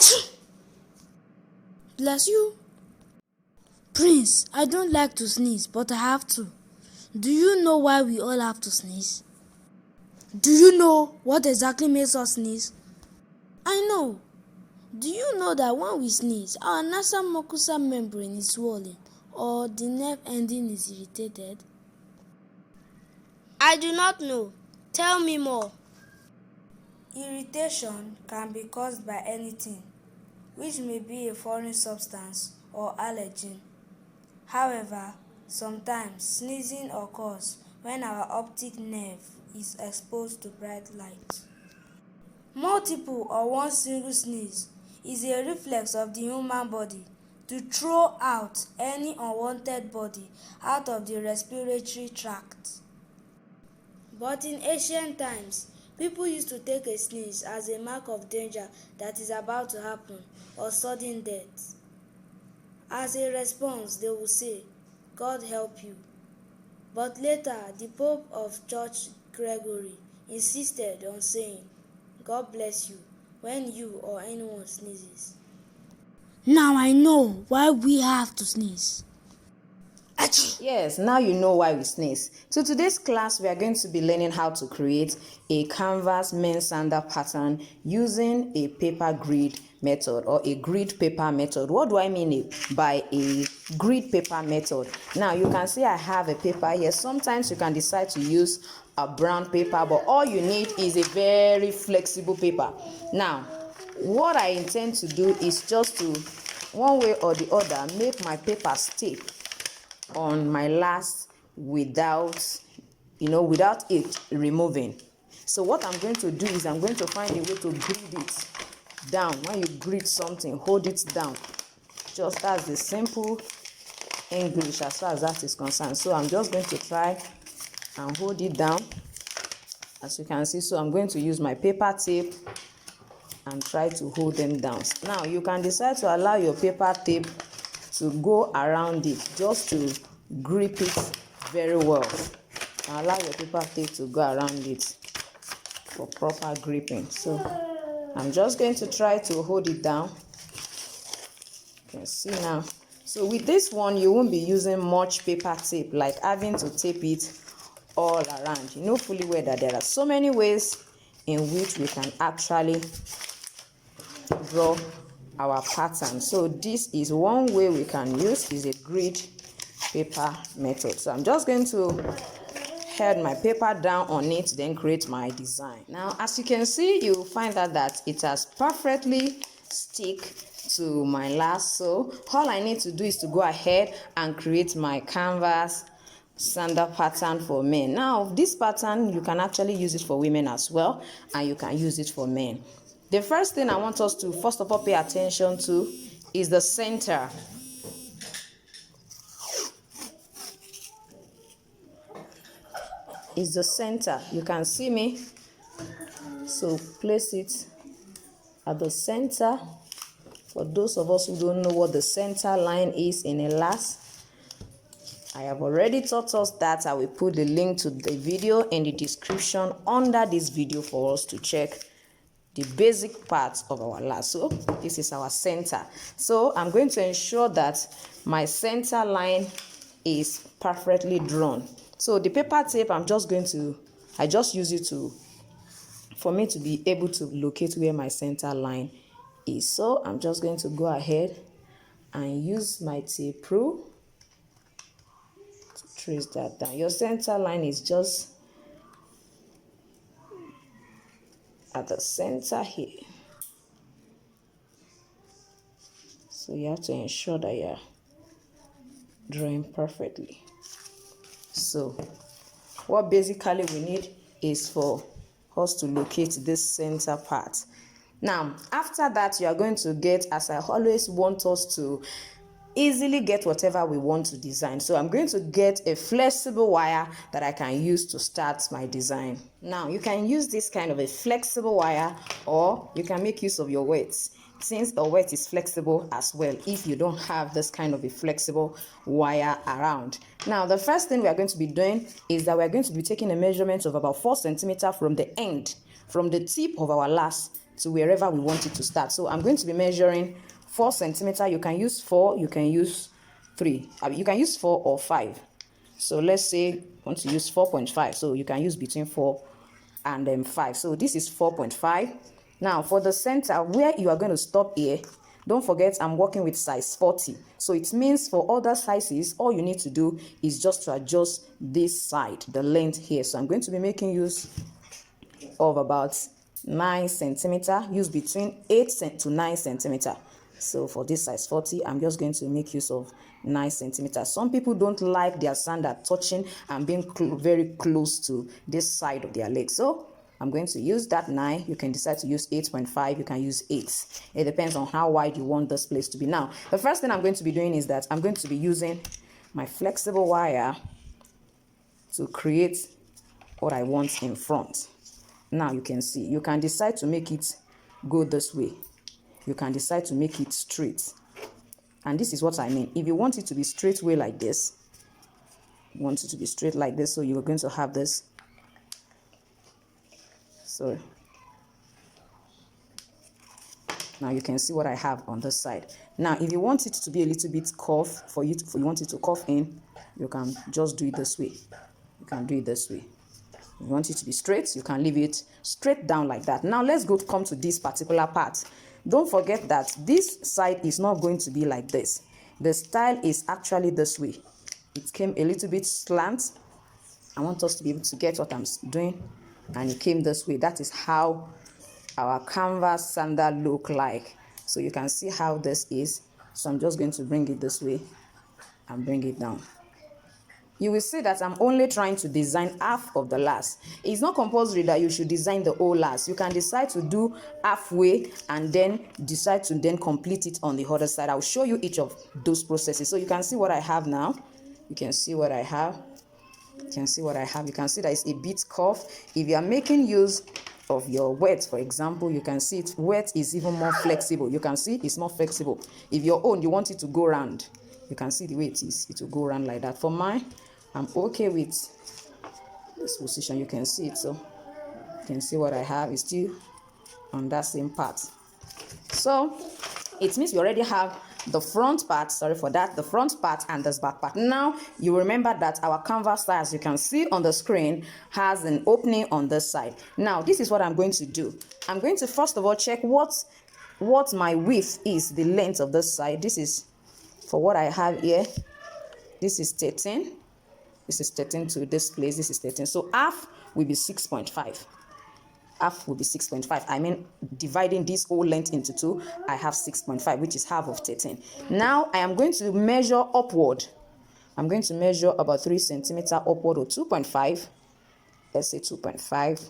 Achoo! Bless you. Prince, I don't like to sneeze, but I have to. Do you know why we all have to sneeze? Do you know what exactly makes us sneeze? I know. Do you know that when we sneeze, our nasal mucosal membrane is swollen or the nerve ending is irritated? I do not know. Tell me more. Irritation can be caused by anything, which may be a foreign substance or allergen. However, sometimes sneezing occurs when our optic nerve is exposed to bright light. Multiple or one single sneeze is a reflex of the human body to throw out any unwanted body out of the respiratory tract. But in ancient times, people used to take a sneeze as a mark of danger that is about to happen or sudden death. As a response, they would say, "God help you." But later, the Pope of Church Gregory insisted on saying, "God bless you," when you or anyone sneezes. Now I know why we have to sneeze. Yes, now you know why we sneeze. So today's class, we are going to be learning how to create a Canvas Men Sandal Pattern using a paper grid method or a grid paper method. What do I mean by a grid paper method? Now you can see I have a paper here. Sometimes you can decide to use a brown paper, but all you need is a very flexible paper. Now, what I intend to do is just to, one way or the other, make my paper stick on my last without it removing. So what I'm going to do is I'm going to find a way to grid it down. When you grid something, hold it down. Just as the simple English as far as that is concerned. So I'm just going to try and hold it down, as you can see. So I'm going to use my paper tape and try to hold them down. Now you can decide to allow your paper tape to go around it, just to grip it very well. And allow your paper tape to go around it for proper gripping. So I'm just going to try to hold it down. You can see now. So with this one, you won't be using much paper tape, like having to tape it all around. You know fully well that there are so many ways in which we can actually draw our pattern. So this is one way we can use, is a grid paper method. So I'm just going to head my paper down on it, then create my design. Now as you can see, you will find out that it has perfectly stick to my last. So all I need to do is to go ahead and create my canvas sandal pattern for men. Now this pattern, you can actually use it for women as well, and you can use it for men. The first thing I want us to first of all pay attention to is the center. Is the center. You can see me. So place it at the center. For those of us who don't know what the center line is in elast, I have already taught us that. I will put the link to the video in the description under this video for us to check the basic parts of our lasso. This is our center. So I'm going to ensure that my center line is perfectly drawn. So the paper tape, I just use it for me to be able to locate where my center line is. So I'm just going to go ahead and use my tape rule to trace that down. Your center line is just at the center here. So you have to ensure that you're drawing perfectly. So what basically we need is for us to locate this center part. Now after that, you are going to get, as I always want us to easily get whatever we want to design. So I'm going to get a flexible wire that I can use to start my design. Now you can use this kind of a flexible wire, or you can make use of your weights, since the weight is flexible as well if you don't have this kind of a flexible wire around. Now the first thing we are going to be doing is that we are going to be taking a measurement of about 4 centimeters from the end, from the tip of our lace to wherever we want it to start. So I'm going to be measuring 4 centimeter. You can use 4, you can use 3, you can use 4 or 5. So let's say you want to use 4.5, so you can use between 4 and 5. So this is 4.5. Now for the center where you are going to stop here, don't forget I'm working with size 40. So it means for other sizes, all you need to do is just to adjust this side, the length here. So I'm going to be making use of about 9 centimeter, use between 8 to 9 centimeter. So for this size 40, I'm just going to make use of 9 centimeters. Some people don't like their sandal touching and being very close to this side of their leg. So I'm going to use that 9. You can decide to use 8.5. You can use 8. It depends on how wide you want this place to be. Now, the first thing I'm going to be doing is that I'm going to be using my flexible wire to create what I want in front. Now you can see, you can decide to make it go this way. You can decide to make it straight. And this is what I mean. If you want it to be straight way like this, you want it to be straight like this, so you're going to have this. So now you can see what I have on this side. Now, if you want it to be a little bit curved, you want it to curve in, you can just do it this way. You can do it this way. If you want it to be straight, you can leave it straight down like that. Now let's come to this particular part. Don't forget that this side is not going to be like this. The style is actually this way. It came a little bit slant. I want us to be able to get what I'm doing. And it came this way. That is how our canvas sandal look like. So you can see how this is. So I'm just going to bring it this way and bring it down. You will see that I'm only trying to design half of the last. It's not compulsory that you should design the whole last. You can decide to do halfway and then decide to then complete it on the other side. I'll show you each of those processes. So you can see what I have now. You can see what I have. You can see what I have. You can see that it's a bit curved. If you are making use of your wet, for example, you can see it. Wet is even more flexible. You can see it's more flexible. If your own, you want it to go round, you can see the way it is. It will go around like that. For mine, I'm okay with this position. You can see it. So you can see what I have is still on that same part. So it means we already have the front part, sorry for that, the front part and this back part. Now you remember that our canvas style, as you can see on the screen, has an opening on this side. Now this is what I'm going to do. I'm going to first of all check what my width is, the length of this side. This is for what I have here. This is 13. This is 13 to this place. This is 13. So half will be 6.5. Half will be 6.5. I mean, dividing this whole length into 2, I have 6.5, which is half of 13. Now I am going to measure upward. I'm going to measure about 3 centimeter upward, or 2.5. Let's say 2.5.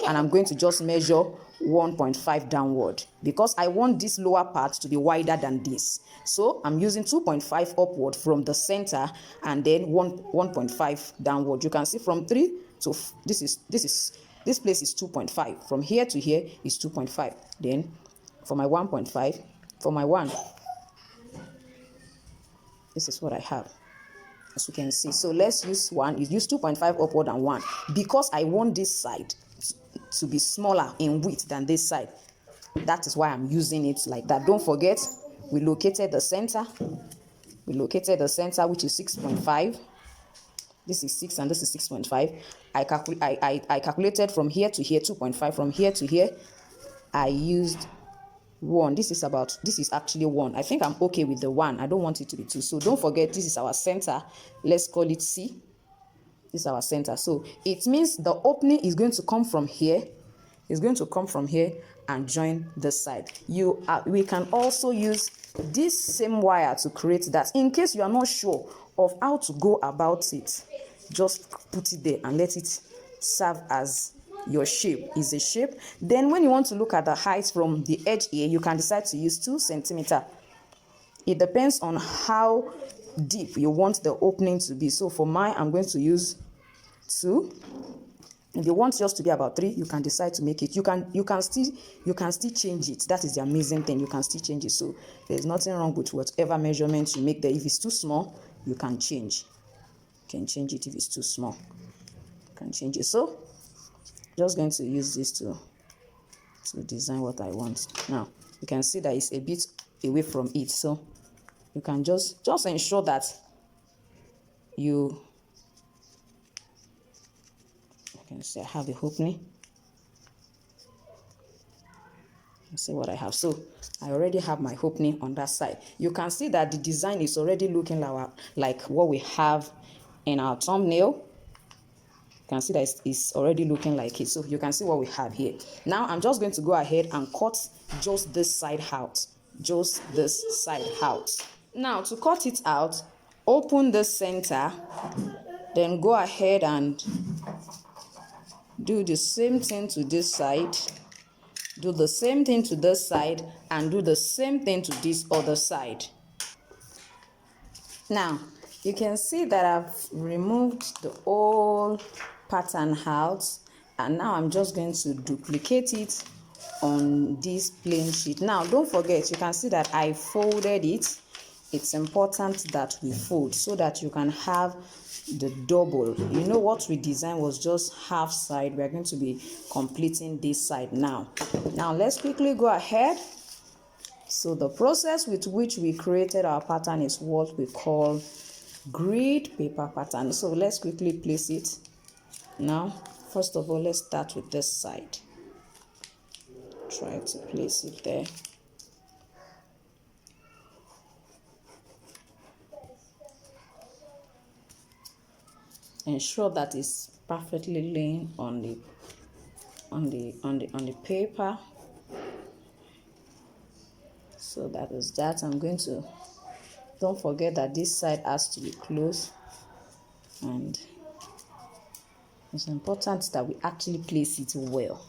And I'm going to just measure 1.5 downward, because I want this lower part to be wider than this. So I'm using 2.5 upward from the center and then 1.5 downward. You can see from 3 to this place is 2.5. From here to here is 2.5. Then for my 1.5, for my 1, this is what I have, as you can see. So let's use 1. You use 2.5 upward and 1, because I want this side to be smaller in width than this side. That is why I'm using it like that. Don't forget, we located the center. We located the center, which is 6.5. This is 6 and this is 6.5. I calculated from here to here 2.5. From here to here, I used 1. This is actually 1. I think I'm okay with the 1. I don't want it to be 2. So don't forget, this is our center. Let's call it C. This is our center. So it means the opening is going to come from here. It's going to come from here and join this side. We can also use this same wire to create that. In case you are not sure of how to go about it, just put it there and let it serve as your shape. Is a shape. Then when you want to look at the height from the edge here, you can decide to use 2 centimeter. It depends on how deep you want the opening to be. So for mine, I'm going to use 2. If you want yours to be about 3, you can decide to make it. You can still change it. That is the amazing thing. You can still change it. So there's nothing wrong with whatever measurements you make there. If it's too small, you can change. You can change it if it's too small. You can change it. So just going to use this to to design what I want. Now you can see that it's a bit away from it, so you can just ensure that you can see I have the opening. See what I have. So I already have my opening on that side. You can see that the design is already looking like what we have in our thumbnail. You can see that it's already looking like it. So you can see what we have here. Now I'm just going to go ahead and cut just this side out. Just this side out. Now to cut it out, open the center, then go ahead and do the same thing to this side. Do the same thing to this side and do the same thing to this other side. Now you can see that I've removed the whole pattern out, and now I'm just going to duplicate it on this plain sheet. Now don't forget, you can see that I folded it. It's important that we fold so that you can have the double. You know what we designed was just half side. We are going to be completing this side now. Now let's quickly go ahead. So the process with which we created our pattern is what we call grid paper pattern. So let's quickly place it. Now first of all, let's start with this side. Try to place it there. Ensure that it's perfectly laying on the paper. So that is that. I'm going to, don't forget that this side has to be closed, and it's important that we actually place it well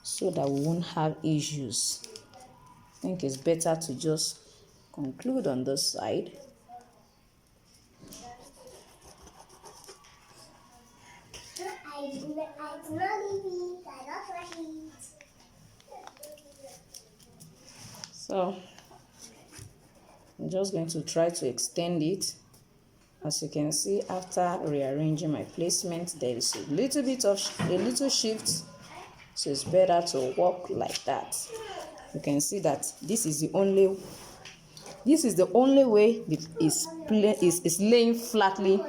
so that we won't have issues. I think it's better to just conclude on this side. So I'm just going to try to extend it. As you can see, after rearranging my placement, there is a little shift, so it's better to walk like that. You can see that this is the only way it is laying flatly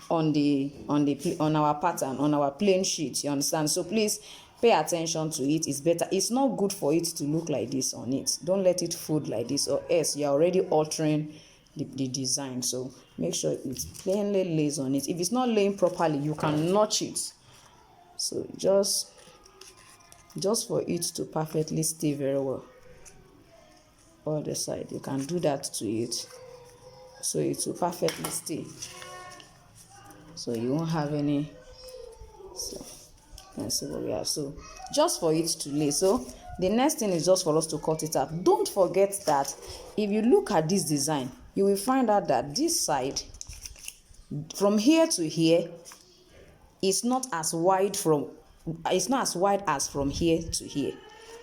on our pattern, on our plain sheet. You understand? So please pay attention to it. It's better. It's not good for it to look like this on it. Don't let it fold like this, or else you're already altering the design. So make sure it plainly lays on it. If it's not laying properly, you can notch it. So just for it to perfectly stay very well other side, you can do that to it, so it will perfectly stay, so you won't have any. So let's see what we have. So just for it to lay. So the next thing is just for us to cut it out. Don't forget that if you look at this design, you will find out that this side from here to here is not as wide as from here to here.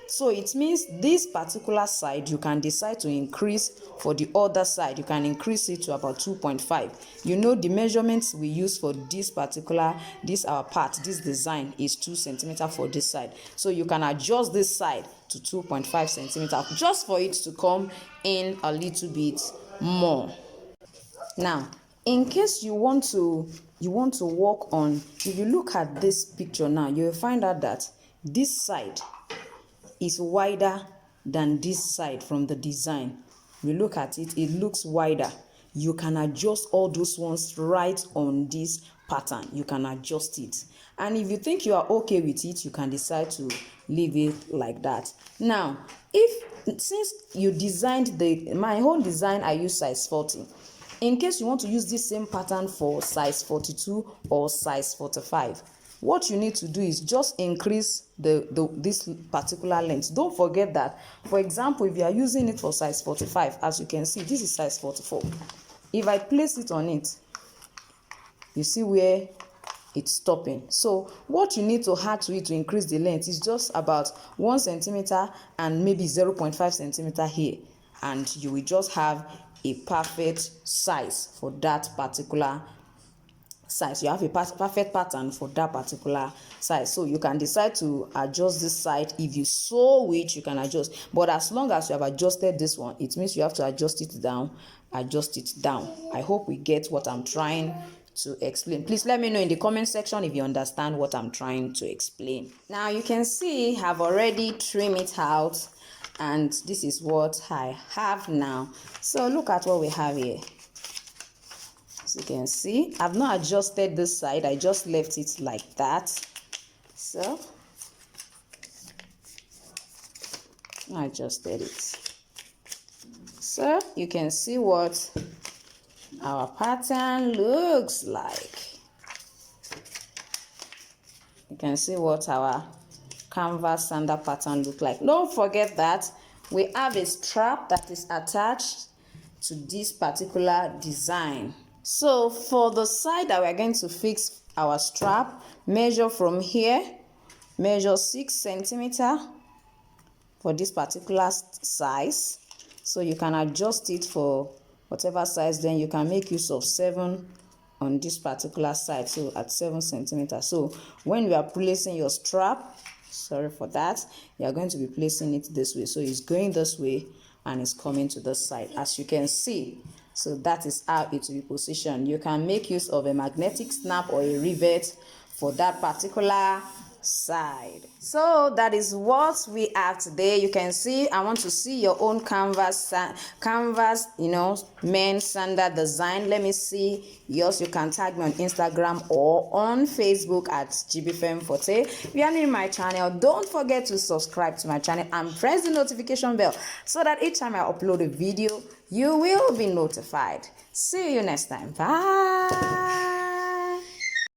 So it means this particular side, you can decide to increase. For the other side, you can increase it to about 2.5. You know, the measurements we use for this design is 2 centimeters for this side. So you can adjust this side to 2.5 centimeters just for it to come in a little bit more. Now, in case you want to work on, if you look at this picture now, you will find out that this side is wider than this side from the design. We look at it, it looks wider. You can adjust all those ones right on this pattern. You can adjust it. And if you think you are okay with it, you can decide to leave it like that. Now, since you designed my whole design, I use size 40. In case you want to use this same pattern for size 42 or size 45, what you need to do is just increase this particular length. Don't forget that, for example, if you are using it for size 45, as you can see, this is size 44. If I place it on it, you see where it's stopping. So what you need to add to it to increase the length is just about 1 centimeter and maybe 0.5 centimeter here, and you will just have a perfect size for that particular size. You have a perfect pattern for that particular size. So you can decide to adjust this side. If you sew it, you can adjust. But as long as you have adjusted this one, it means you have to adjust it down. Adjust it down. I hope we get what I'm trying to explain. Please let me know in the comment section if you understand what I'm trying to explain. Now you can see I've already trimmed it out, and this is what I have now. So look at what we have here. As you can see, I've not adjusted this side, I just left it like that. So I adjusted it. So you can see what our pattern looks like. You can see what our canvas sandal pattern looks like. Don't forget that we have a strap that is attached to this particular design. So for the side that we're going to fix our strap, measure from here, measure 6 centimeters for this particular size. So you can adjust it for whatever size, then you can make use of 7 on this particular side, so at 7 centimeters. So when you are placing your strap, sorry for that, you are going to be placing it this way. So it's going this way and it's coming to this side, as you can see. So that is how it will be positioned. You can make use of a magnetic snap or a rivet for that particular side. So that is what we have today. You can see, I want to see your own canvas, men sandal design. Let me see yours. You can tag me on Instagram or on Facebook at Jibbyfem Forte. If you are new to my channel, don't forget to subscribe to my channel and press the notification bell so that each time I upload a video, you will be notified. See you next time. Bye.